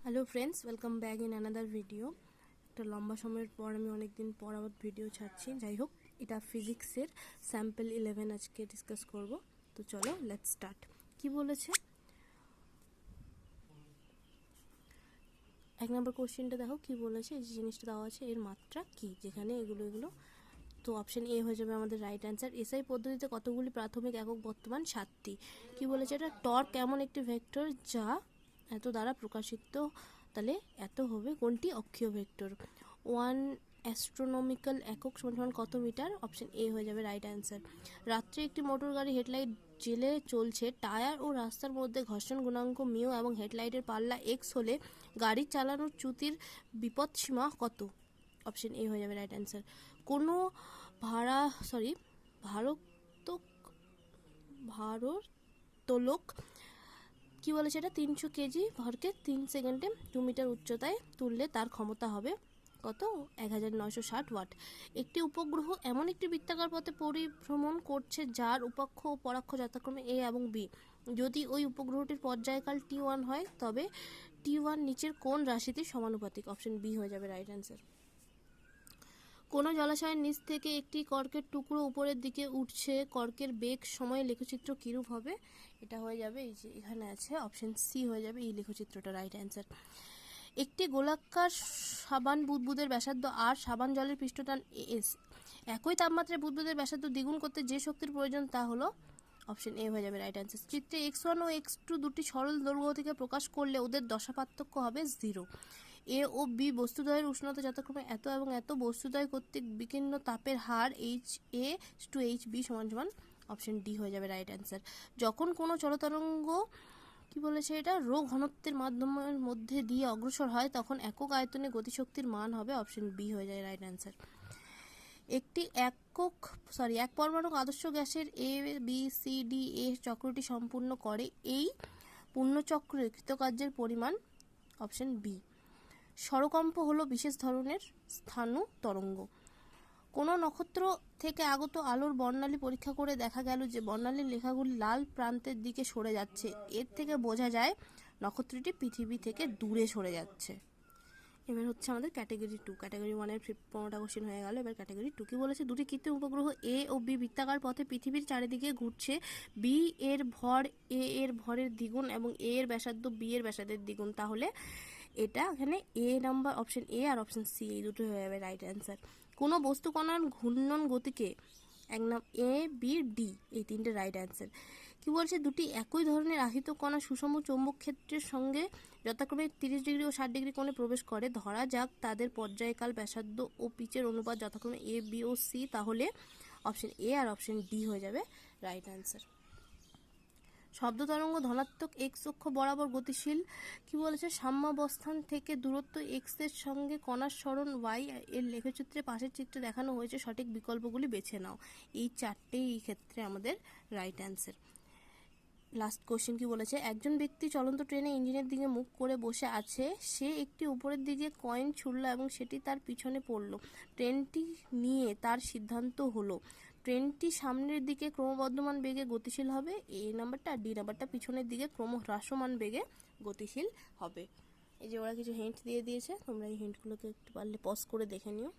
Hello friends, welcome back in another video. একটা লম্বা সময়ের পর আমি অনেক দিন পর আবার ভিডিও ছাড়ছি। যাই হোক, এটা ফিজিক্সের স্যাম্পল 11 আজকে ডিসকাস করব। তো চলো লেটস স্টার্ট। কি বলেছে এক নম্বর কোশ্চেনটা দেখো কি বলেছে। এই যে জিনিসটা দেওয়া আছে এর মাত্রা কি, যেখানে এগুলো তো অপশন এ হয়ে যাবে আমাদের রাইট অ্যান্সার। এসআই পদ্ধতিতে কতগুলি প্রাথমিক একক বর্তমান? 7টি। কি বলেছে এটা? টর্ক এমন একটি ভেক্টর যা এত দ্বারা প্রকাশিত, তাহলে এত হবে কোনটি? অক্ষীয় ভেক্টর। 1 অ্যাস্ট্রোনমিক্যাল একক সমান কত মিটার? অপশন এ হয়ে যাবে রাইট অ্যান্সার। রাত্রে একটি মোটর গাড়ি হেডলাইট জেলে চলছে। টায়ার ও রাস্তার মধ্যে ঘর্ষণ গুণাঙ্ক মিউ এবং হেডলাইটের পাল্লা এক্স হলে গাড়ি চালানোর চ্যুতির বিপদসীমা কত? অপশন এ হয়ে যাবে রাইট অ্যান্সার। কোনো ভারোত্তোলক কি বলেছে এটা? 300 কেজি ভরকে 3 সেকেন্ডে 2 মিটার উচ্চতায় তুললে তার ক্ষমতা হবে কত? 1960 ওয়াট। একটি উপগ্রহ এমন একটি বৃত্তাকার পথে পরিভ্রমণ করছে যার উপাক্ষ ও পরাক্ষ যথাক্রমে এ এবং বি। যদি ওই উপগ্রহটির পর্যায়কাল T1 হয় তবে T1 নিচের কোন রাশিতে সমানুপাতিক? অপশন বি হয়ে যাবে রাইট অ্যান্সার। কোনো জলাশয়ের নিচ থেকে একটি কর্কের টুকরো উপরের দিকে উঠছে, কর্কের বেগ সময়ে লেখচিত্র কিরূপ হবে? এটা হয়ে যাবে, এই যে এখানে আছে, অপশন সি হয়ে যাবে এই লেখচিত্রটা রাইট অ্যান্সার। একটি গোলাকার সাবান বুদবুদের ব্যাসার্ধ আর সাবান জলের পৃষ্ঠটান এস। একই তাপমাত্রায় বুদবুদের ব্যাসার্ধ দ্বিগুণ করতে যে শক্তির প্রয়োজন তা হলো? অপশন এ হয়ে যাবে রাইট অ্যান্সার। চিত্রে x1 ও x2 দুটি সরল দৈর্ঘ্যকে প্রকাশ করলে ওদের দশা পার্থক্য হবে 0। এ ও বি বস্তুদ্বয়ের উষ্ণতা যথাক্রমে এত এবং এত। বস্তুদ্বয় কর্তৃক বিকীর্ণ তাপের হার HA/HB = অপশন ডি হয়ে যাবে রাইট অ্যান্সার। যখন কোনো চলতরঙ্গ কি বলেছে এটা? রো ঘনত্বের মাধ্যমের মধ্যে দিয়ে অগ্রসর হয় তখন একক আয়তনে গতিশক্তির মান হবে? অপশন বি হয়ে যায় রাইট অ্যান্সার। একটি এক পরমাণু আদর্শ গ্যাসের ABCDA চক্রটি সম্পূর্ণ করে। এই পূর্ণচক্রের কৃতকার্যের পরিমাণ? Option B. স্বরকম্প হলো বিশেষ ধরনের স্থাণু তরঙ্গ। কোনো নক্ষত্র থেকে আগত আলোর বর্ণালী পরীক্ষা করে দেখা গেল যে বর্ণালীর লেখাগুলি লাল প্রান্তের দিকে সরে যাচ্ছে। এর থেকে বোঝা যায় নক্ষত্রটি পৃথিবী থেকে দূরে সরে যাচ্ছে। এবার হচ্ছে আমাদের ক্যাটাগরি 2। ক্যাটাগরি 1-এর 15টা কোশ্চেন হয়ে গেল। এবার ক্যাটাগরি 2 কি বলেছে? দুটি কৃত্রিম উপগ্রহ এ ও বি বৃত্তাকার পথে পৃথিবীর চারিদিকে ঘুরছে। বি এর ভর এ এর ভরের দ্বিগুণ এবং এ এর ব্যাসার্ধ বি এর ব্যাসার্ধের দ্বিগুণ। তাহলে এটা এখানে এ নাম্বার, অপশন এ আর অপশন সি, এই দুটো হয়ে যাবে রাইট অ্যান্সার। কোনো বস্তু কণার ঘূর্ণন গতিকে এক নাম এ বি ডি, এই তিনটে রাইট অ্যান্সার। কি বলছে? দুটি একই ধরনের আহিত কণা সুষম চৌম্বক ক্ষেত্রের সঙ্গে যথাক্রমে 30 ডিগ্রি ও 60 ডিগ্রি কোণে প্রবেশ করে। ধরা যাক তাদের পর্যায়কাল, ব্যাসার্ধ ও পিচের অনুপাত যথাক্রমে এ বি ও সি। তাহলে অপশন এ আর অপশন ডি হয়ে যাবে রাইট অ্যান্সার। শব্দ তরঙ্গ ধনাত্মক এক্স অক্ষ বরাবর গতিশীল। কি বলেছে? সাম্যাবস্থান থেকে দূরত্ব এক্স এর সঙ্গে কণার সরণ ওয়াই এর লেখচিত্রে পাশের চিত্রে দেখানো হয়েছে। সঠিক বিকল্পগুলি বেছে নাও। এই চারটেই এই ক্ষেত্রে আমাদের রাইট অ্যান্সার। লাস্ট কোশ্চেন কি বলেছে? একজন ব্যক্তি চলন্ত ট্রেনে ইঞ্জিনের দিকে মুখ করে বসে আছে। সে একটি উপরের দিকে কয়েন ছুড়ল এবং সেটি তার পিছনে পড়ল। ট্রেনটি নিয়ে তার সিদ্ধান্ত হলো ট্রেনটি সামনের দিকে ক্রমবর্ধমান বেগে গতিশীল হবে, এ নাম্বারটা, আর ডি নাম্বারটা পিছনের দিকে ক্রমহ্রাসমান বেগে গতিশীল হবে। এই যে ওরা কিছু হিন্ট দিয়ে দিয়েছে, তোমরা এই হিন্টগুলোকে একটু পারলে পজ করে দেখে নিও।